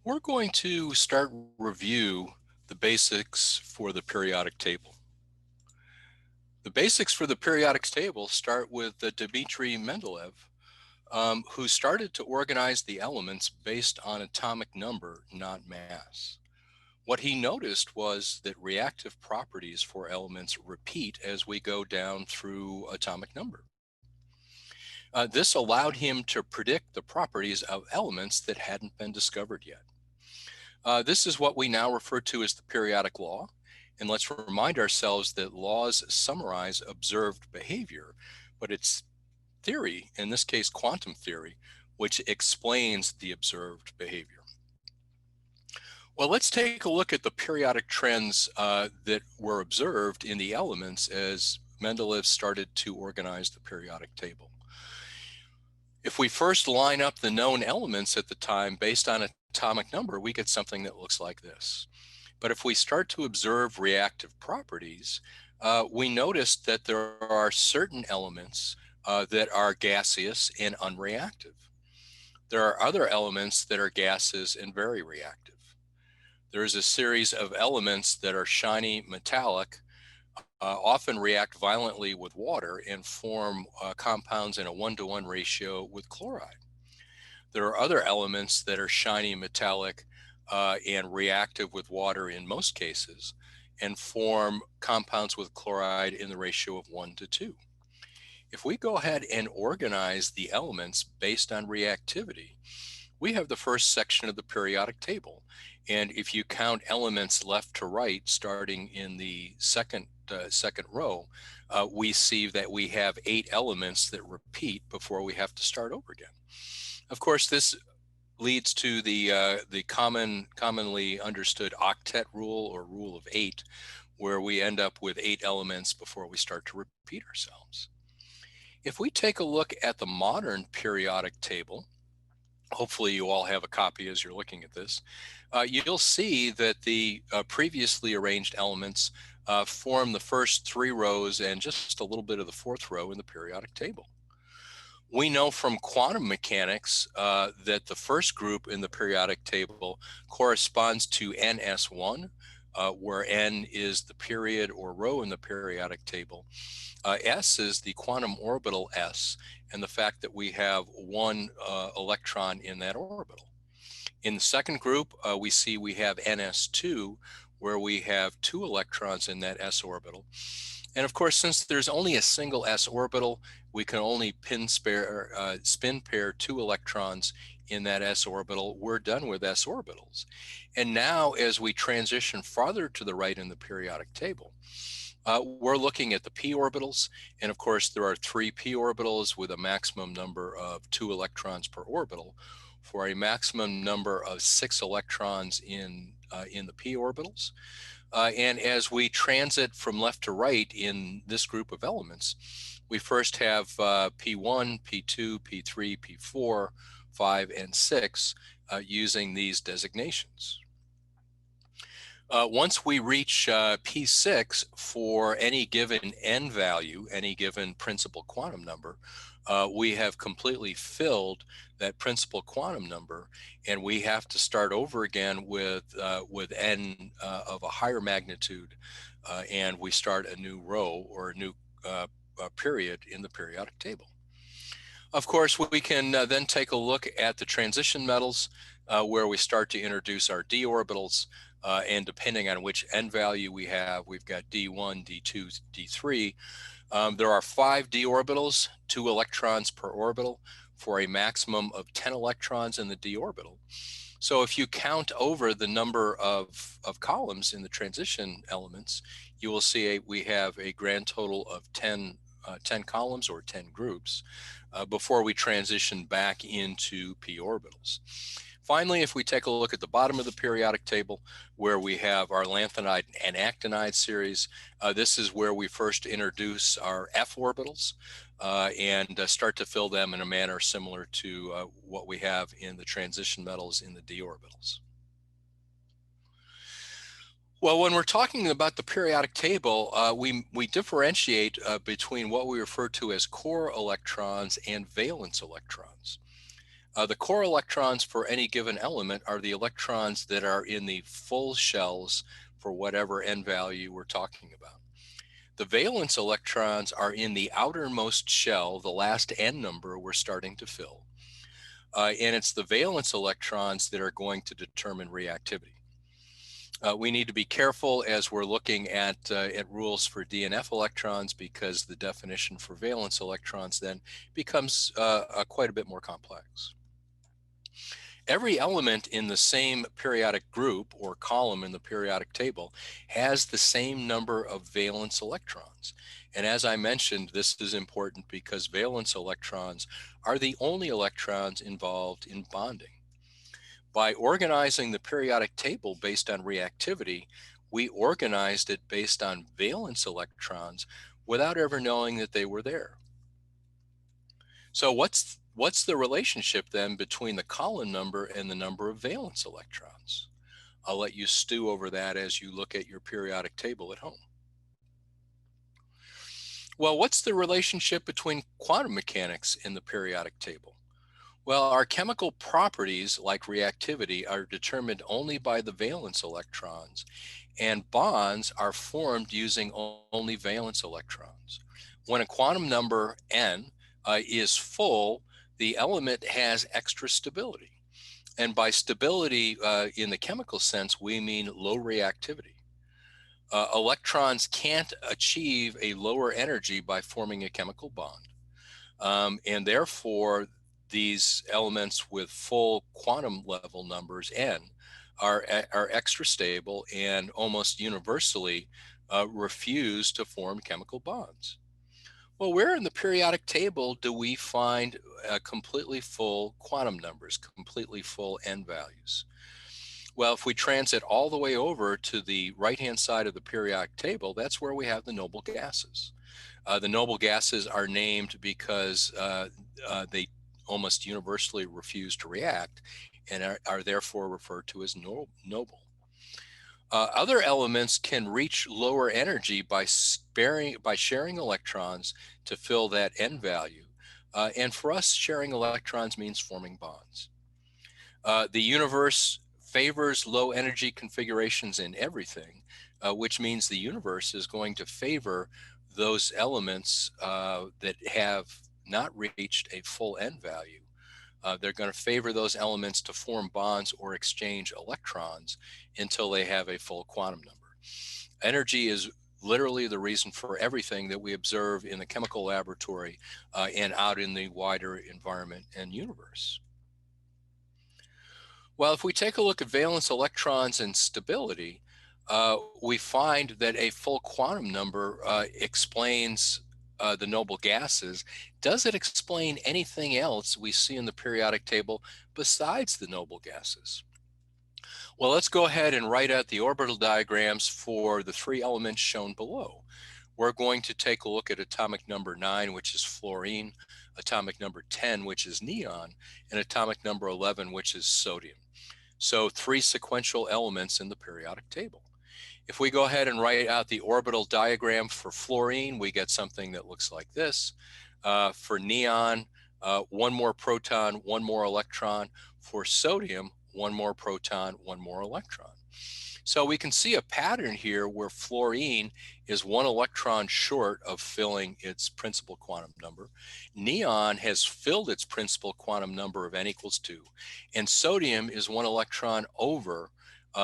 We're going to start review the basics for the periodic table. The basics for the periodic table start with Dmitry Mendeleev, who started to organize the elements based on atomic number, not mass. What he noticed was that reactive properties for elements repeat as we go down through atomic number. This allowed him to predict the properties of elements that hadn't been discovered yet. This is what we now refer to as the periodic law. And let's remind ourselves that laws summarize observed behavior, but it's theory, in this case quantum theory, which explains the observed behavior. Well, let's take a look at the periodic trends that were observed in the elements as Mendeleev started to organize the periodic table. If we first line up the known elements at the time based on atomic number, we get something that looks like this. But if we start to observe reactive properties, we notice that there are certain elements that are gaseous and unreactive. There are other elements that are gases and very reactive. There is a series of elements that are shiny metallic, often react violently with water and form compounds in a 1-to-1 ratio with chloride. There are other elements that are shiny metallic and reactive with water in most cases and form compounds with chloride in the ratio of 1-to-2. If we go ahead and organize the elements based on reactivity, we have the first section of the periodic table. And if you count elements left to right, starting in the second row, we see that we have 8 elements that repeat before we have to start over again. Of course, this leads to the commonly understood octet rule or rule of 8, where we end up with 8 elements before we start to repeat ourselves. If we take a look at the modern periodic table, hopefully you all have a copy as you're looking at this, you'll see that the previously arranged elements form the first 3 rows and just a little bit of the 4th row in the periodic table. We know from quantum mechanics that the first group in the periodic table corresponds to NS1, where N is the period or row in the periodic table. S is the quantum orbital S, and the fact that we have 1 electron in that orbital. In the second group, we see we have NS2, where we have 2 electrons in that s orbital. And of course, since there's only a single s orbital, we can only spin pair 2 electrons in that s orbital. We're done with s orbitals. And now, as we transition farther to the right in the periodic table, we're looking at the p orbitals. And of course, there are 3 p orbitals with a maximum number of 2 electrons per orbital, for a maximum number of 6 electrons in the p orbitals. And as we transit from left to right in this group of elements, we first have P1, P2, P3, P4, 5, and 6 using these designations. Once we reach P6 for any given n value, any given principal quantum number, we have completely filled that principal quantum number, and we have to start over again with n of a higher magnitude, and we start a new row or a new period in the periodic table. Of course, we can then take a look at the transition metals, where we start to introduce our d orbitals, and depending on which n value we have, we've got d1, d2, d3. There are 5 d orbitals, 2 electrons per orbital, for a maximum of 10 electrons in the d orbital. So if you count over the number of columns in the transition elements, you will see we have a grand total of 10 columns or 10 groups before we transition back into p orbitals. Finally, if we take a look at the bottom of the periodic table, where we have our lanthanide and actinide series, this is where we first introduce our f orbitals and start to fill them in a manner similar to what we have in the transition metals in the d orbitals. Well, when we're talking about the periodic table, we differentiate between what we refer to as core electrons and valence electrons. The core electrons for any given element are the electrons that are in the full shells for whatever n value we're talking about. The valence electrons are in the outermost shell, the last n number we're starting to fill. And it's the valence electrons that are going to determine reactivity. We need to be careful as we're looking at rules for DNF electrons, because the definition for valence electrons then becomes quite a bit more complex. Every element in the same periodic group or column in the periodic table has the same number of valence electrons. And as I mentioned, this is important because valence electrons are the only electrons involved in bonding. By organizing the periodic table based on reactivity, we organized it based on valence electrons without ever knowing that they were there. So what's the relationship then between the column number and the number of valence electrons? I'll let you stew over that as you look at your periodic table at home. Well, what's the relationship between quantum mechanics in the periodic table? Well, our chemical properties like reactivity are determined only by the valence electrons, and bonds are formed using only valence electrons. When a quantum number n is full, the element has extra stability. And by stability in the chemical sense, we mean low reactivity. Electrons can't achieve a lower energy by forming a chemical bond. And therefore, these elements with full quantum level numbers n are extra stable and almost universally refuse to form chemical bonds. Well, where in the periodic table do we find completely full quantum numbers, completely full n values? Well, if we transit all the way over to the right-hand side of the periodic table, that's where we have the noble gases. The noble gases are named because they almost universally refuse to react and are therefore referred to as noble. Other elements can reach lower energy by sharing electrons to fill that n value. And for us, sharing electrons means forming bonds. The universe favors low energy configurations in everything, which means the universe is going to favor those elements that have not reached a full n value. They're going to favor those elements to form bonds or exchange electrons until they have a full quantum number. Energy is literally the reason for everything that we observe in the chemical laboratory and out in the wider environment and universe. Well, if we take a look at valence electrons and stability, we find that a full quantum number explains the noble gases. Does it explain anything else we see in the periodic table besides the noble gases? Well, let's go ahead and write out the orbital diagrams for the three elements shown below. We're going to take a look at atomic number 9, which is fluorine, atomic number 10, which is neon, and atomic number 11, which is sodium. So 3 sequential elements in the periodic table. If we go ahead and write out the orbital diagram for fluorine, we get something that looks like this. For neon, 1 more proton, 1 more electron. For sodium, 1 more proton, 1 more electron. So we can see a pattern here where fluorine is 1 electron short of filling its principal quantum number. Neon has filled its principal quantum number of n equals 2, and sodium is 1 electron over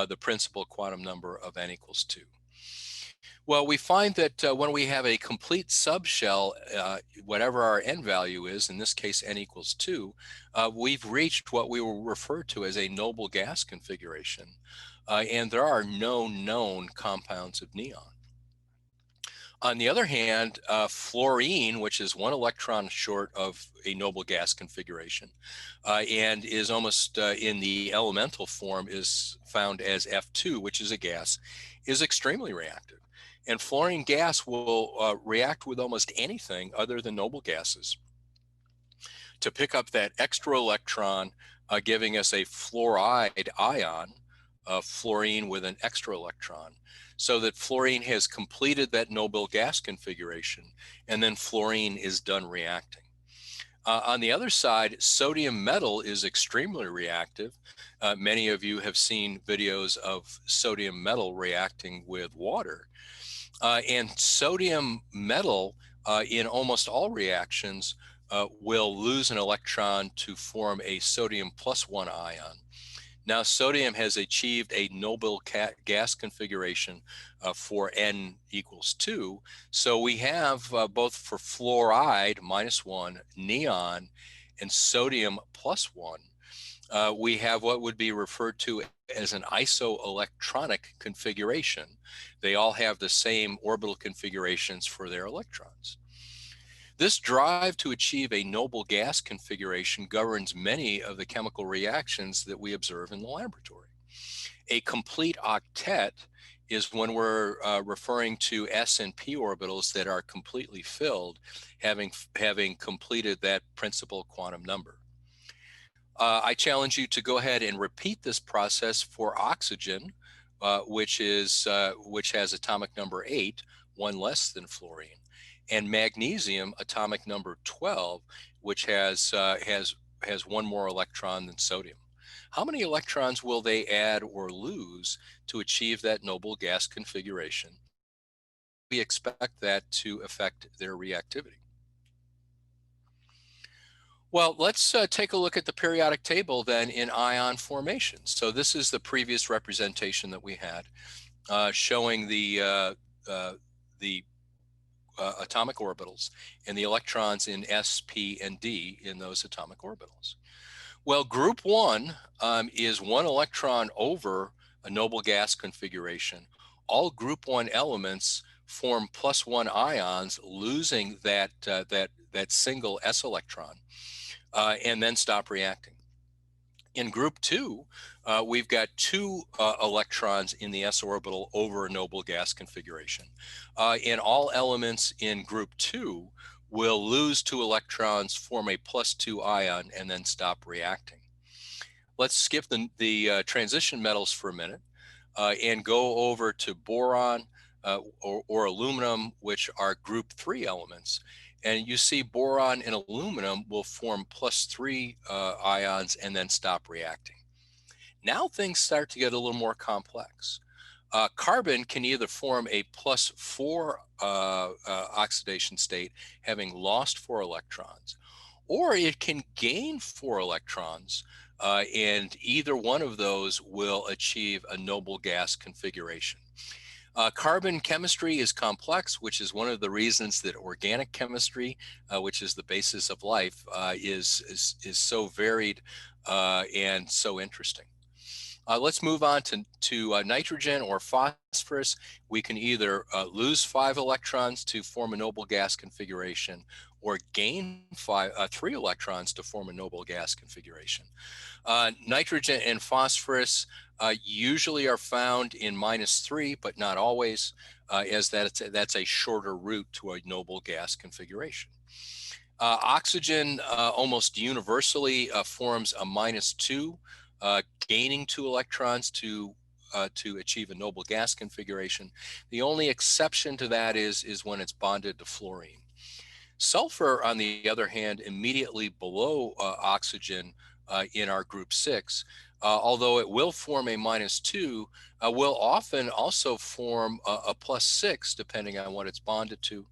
the principal quantum number of n equals 2. Well, we find that when we have a complete subshell, whatever our n value is, in this case n equals 2, we've reached what we will refer to as a noble gas configuration. And there are no known compounds of neon. On the other hand, fluorine, which is 1 electron short of a noble gas configuration and is almost in the elemental form, is found as F2, which is a gas, is extremely reactive. And fluorine gas will react with almost anything other than noble gases to pick up that extra electron, giving us a fluoride ion, fluorine with an extra electron, so that fluorine has completed that noble gas configuration, and then fluorine is done reacting. On the other side, sodium metal is extremely reactive. Many of you have seen videos of sodium metal reacting with water. And sodium metal, in almost all reactions, will lose an electron to form a sodium plus one ion. Now, sodium has achieved a noble gas configuration for N equals 2. So we have both for fluoride -1, neon, and sodium +1. We have what would be referred to as an isoelectronic configuration. They all have the same orbital configurations for their electrons. This drive to achieve a noble gas configuration governs many of the chemical reactions that we observe in the laboratory. A complete octet is when we're referring to s and p orbitals that are completely filled, having completed that principal quantum number. I challenge you to go ahead and repeat this process for oxygen, which has atomic number 8, one less than fluorine, and magnesium, atomic number 12, which has one more electron than sodium. How many electrons will they add or lose to achieve that noble gas configuration? We expect that to affect their reactivity. Well, let's take a look at the periodic table then in ion formation. So this is the previous representation that we had, showing the atomic orbitals and the electrons in s, p, and d in those atomic orbitals. Well, group 1 is one electron over a noble gas configuration. All group 1 elements form +1 ions, losing that single s electron, and then stop reacting. In group 2, we've got 2 electrons in the s orbital over a noble gas configuration. And all elements in group 2 will lose 2 electrons, form a +2 ion, and then stop reacting. Let's skip the transition metals for a minute and go over to boron or aluminum, which are group 3 elements. And you see boron and aluminum will form +3 ions and then stop reacting. Now things start to get a little more complex. Carbon can either form a +4 oxidation state, having lost 4 electrons, or it can gain 4 electrons, and either one of those will achieve a noble gas configuration. Carbon chemistry is complex, which is one of the reasons that organic chemistry, which is the basis of life, is so varied and so interesting. Let's move on to nitrogen or phosphorus. We can either lose 5 electrons to form a noble gas configuration, or gain 3 electrons to form a noble gas configuration. Nitrogen and phosphorus usually are found in -3, but not always, as that's a shorter route to a noble gas configuration. Oxygen almost universally forms a -2, gaining 2 electrons to achieve a noble gas configuration. The only exception to that is when it's bonded to fluorine. Sulfur, on the other hand, immediately below oxygen in our group 6, although it will form a -2, will often also form a +6, depending on what it's bonded to.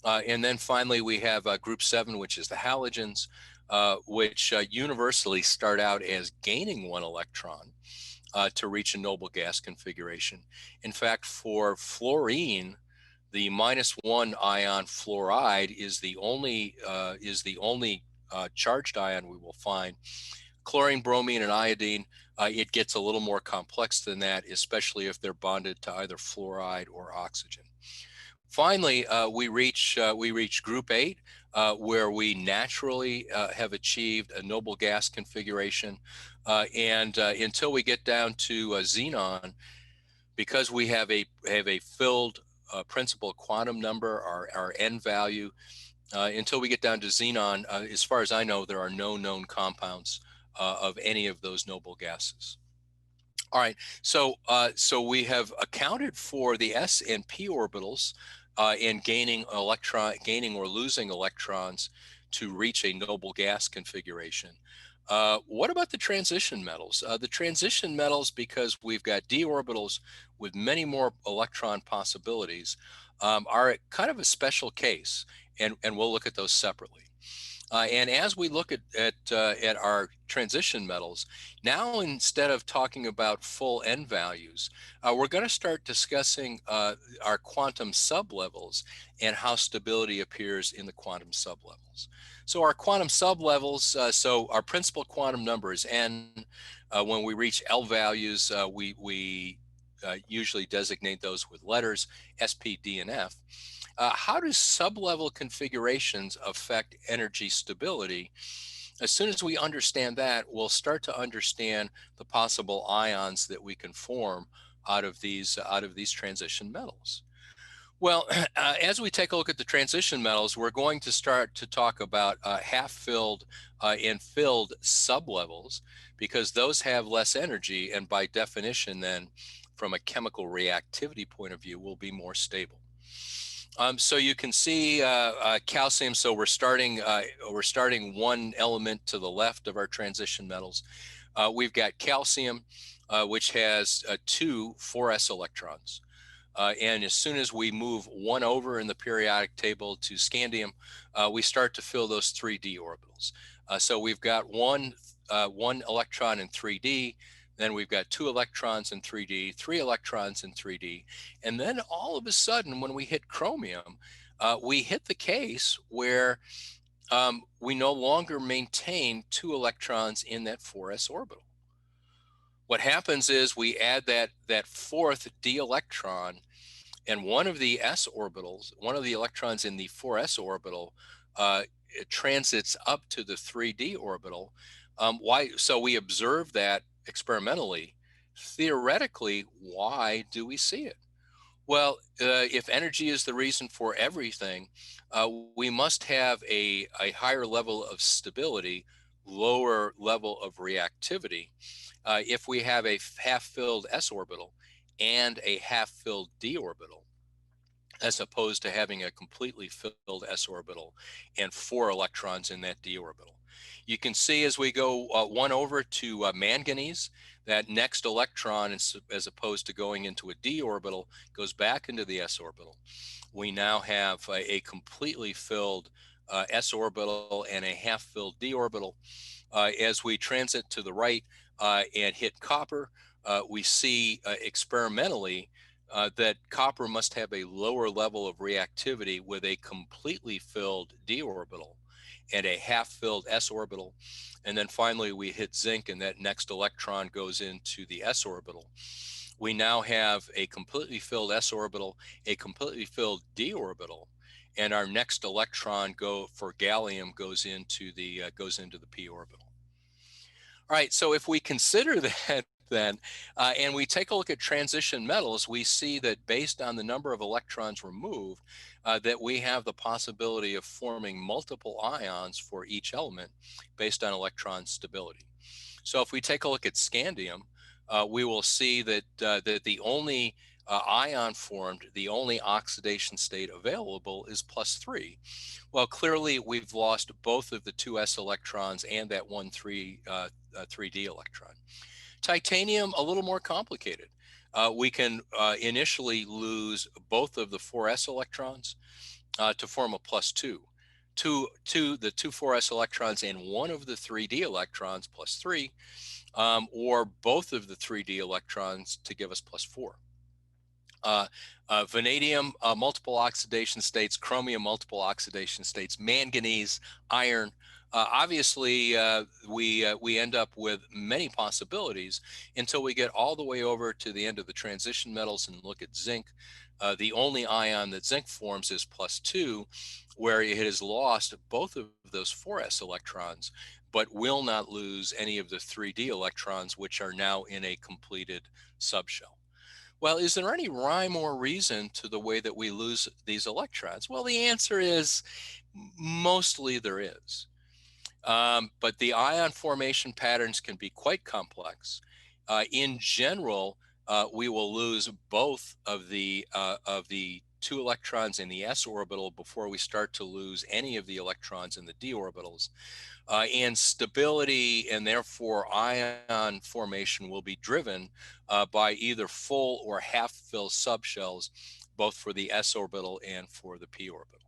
And then finally, we have group 7, which is the halogens, which universally start out as gaining 1 electron to reach a noble gas configuration. In fact, for fluorine, the -1 ion fluoride is the only charged ion we will find. Chlorine, bromine, and iodine, it gets a little more complex than that, especially if they're bonded to either fluoride or oxygen. Finally, we reach group 8, where we naturally have achieved a noble gas configuration. And until we get down to xenon, because we have a filled principal quantum number, our n value, until we get down to xenon, as far as I know, there are no known compounds of any of those noble gases. All right, so we have accounted for the s and p orbitals and gaining or losing electrons to reach a noble gas configuration. What about the transition metals? The transition metals, because we've got d orbitals with many more electron possibilities, are kind of a special case, and we'll look at those separately. And as we look at our transition metals, now instead of talking about full N values, we're going to start discussing our quantum sublevels and how stability appears in the quantum sublevels. So our quantum sublevels, so our principal quantum number is N. When we reach L values, we usually designate those with letters S, P, D, and F. How do sublevel configurations affect energy stability? As soon as we understand that, we'll start to understand the possible ions that we can form out of these transition metals. Well, as we take a look at the transition metals, we're going to start to talk about half-filled and filled sublevels, because those have less energy, and by definition then, from a chemical reactivity point of view, will be more stable. So you can see calcium. So we're starting one element to the left of our transition metals. We've got calcium, which has two 4s electrons. And as soon as we move one over in the periodic table to scandium, we start to fill those 3d orbitals. So we've got one electron in 3d. Then we've got two electrons in 3D, three electrons in 3D. And then all of a sudden, when we hit chromium, we hit the case where we no longer maintain two electrons in that 4s orbital. What happens is we add that fourth d electron, and one of the s orbitals, one of the electrons in the 4s orbital, it transits up to the 3d orbital. Why? So we observe that experimentally. Theoretically, why do we see it? Well, if energy is the reason for everything, we must have a higher level of stability, lower level of reactivity. If we have a half-filled s orbital and a half-filled d orbital, as opposed to having a completely filled s orbital and four electrons in that d orbital. You can see as we go one over to manganese, that next electron, as opposed to going into a d orbital, goes back into the s orbital. We now have a completely filled s orbital and a half-filled d orbital. As we transit to the right and hit copper, we see experimentally that copper must have a lower level of reactivity with a completely filled d orbital and a half-filled s orbital. And then finally we hit zinc, and that next electron goes into the s orbital. We now have a completely filled s orbital, a completely filled d orbital, and our next electron for gallium goes into the p orbital. All right, so if we consider that then, and we take a look at transition metals, we see that based on the number of electrons removed, that we have the possibility of forming multiple ions for each element based on electron stability. So if we take a look at scandium, we will see that the only ion formed, the only oxidation state available is +3. Well, clearly we've lost both of the two s electrons and that one 3d electron. Titanium, a little more complicated. We can initially lose both of the 4s electrons to form a +2. The two 4s electrons and one of the 3d electrons, +3, or both of the 3d electrons to give us +4. Vanadium, multiple oxidation states, chromium, multiple oxidation states, manganese, iron. Obviously, we end up with many possibilities until we get all the way over to the end of the transition metals and look at zinc. The only ion that zinc forms is +2, where it has lost both of those 4s electrons, but will not lose any of the 3d electrons, which are now in a completed subshell. Well, is there any rhyme or reason to the way that we lose these electrons? Well, the answer is mostly there is. But the ion formation patterns can be quite complex. In general, we will lose both of the 2 electrons in the s orbital before we start to lose any of the electrons in the d orbitals. And stability and therefore ion formation will be driven by either full or half-fill subshells, both for the s orbital and for the p orbital.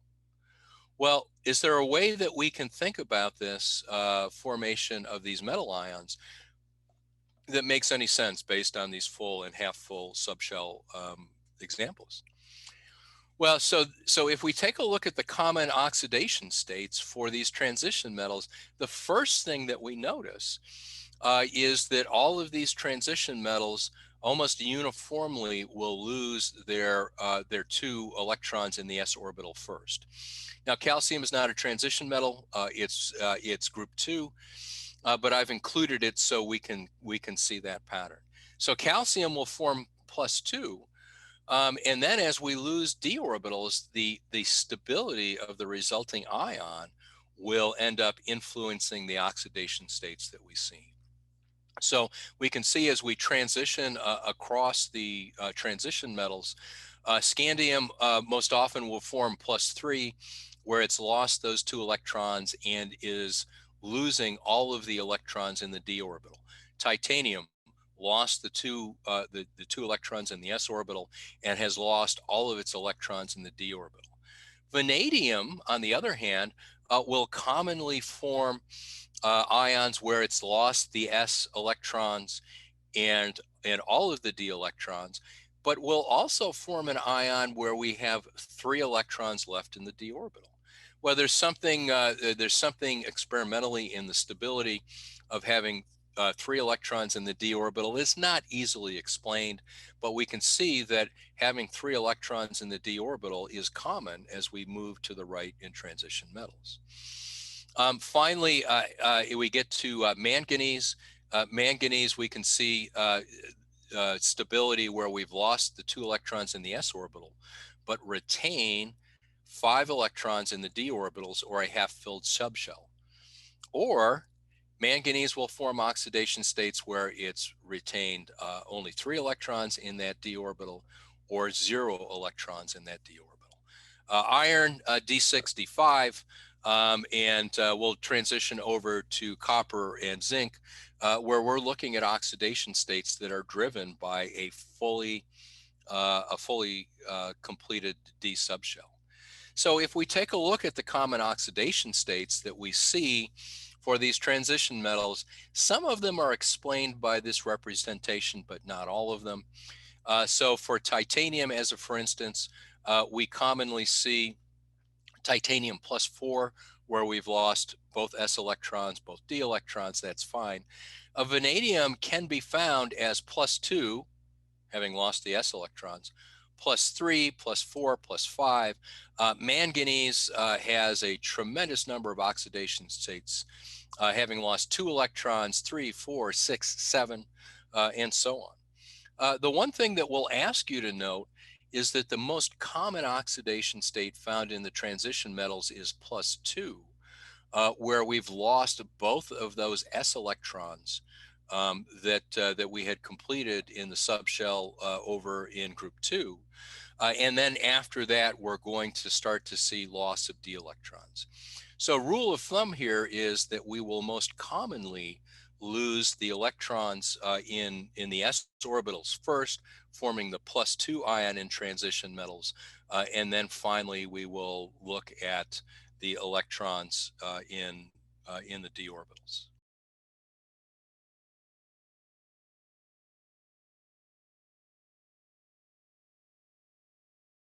Well, is there a way that we can think about this formation of these metal ions that makes any sense based on these full and half-full subshell examples? Well, so if we take a look at the common oxidation states for these transition metals, the first thing that we notice is that all of these transition metals almost uniformly will lose their 2 electrons in the s orbital first. Now, calcium is not a transition metal; it's group 2, but I've included it so we can see that pattern. So calcium will form +2. And then as we lose d orbitals, the stability of the resulting ion will end up influencing the oxidation states that we see. So we can see as we transition across the transition metals, scandium most often will form +3, where it's lost those 2 electrons and is losing all of the electrons in the d orbital. Titanium lost the 2 electrons in the s orbital and has lost all of its electrons in the d orbital. Vanadium, on the other hand, will commonly form ions where it's lost the s electrons and all of the d electrons, but will also form an ion where we have 3 electrons left in the d orbital. Well, there's something experimentally in the stability of having 3 electrons in the d orbital is not easily explained, but we can see that having 3 electrons in the d orbital is common as we move to the right in transition metals. Finally, we get to manganese. Manganese, we can see stability where we've lost the 2 electrons in the s orbital, but retain 5 electrons in the d orbitals or a half-filled subshell. Or manganese will form oxidation states where it's retained only 3 electrons in that d orbital or 0 electrons in that d orbital. Iron, D6, D5, and we'll transition over to copper and zinc, where we're looking at oxidation states that are driven by a fully completed d subshell. So if we take a look at the common oxidation states that we see for these transition metals, some of them are explained by this representation, but not all of them. So for titanium, as a for instance, we commonly see titanium +4, where we've lost both s electrons, both d electrons, that's fine. Vanadium can be found as +2, having lost the s electrons, +3, +4, +5. Manganese has a tremendous number of oxidation states, having lost 2 electrons, 3, 4, 6, 7, and so on. The one thing that we'll ask you to note is that the most common oxidation state found in the transition metals is +2, where we've lost both of those s electrons that we had completed in the subshell over in group 2. And then after that, we're going to start to see loss of d electrons. So rule of thumb here is that we will most commonly lose the electrons in the s orbitals first, forming the +2 ion in transition metals. And then finally, we will look at the electrons in the d orbitals.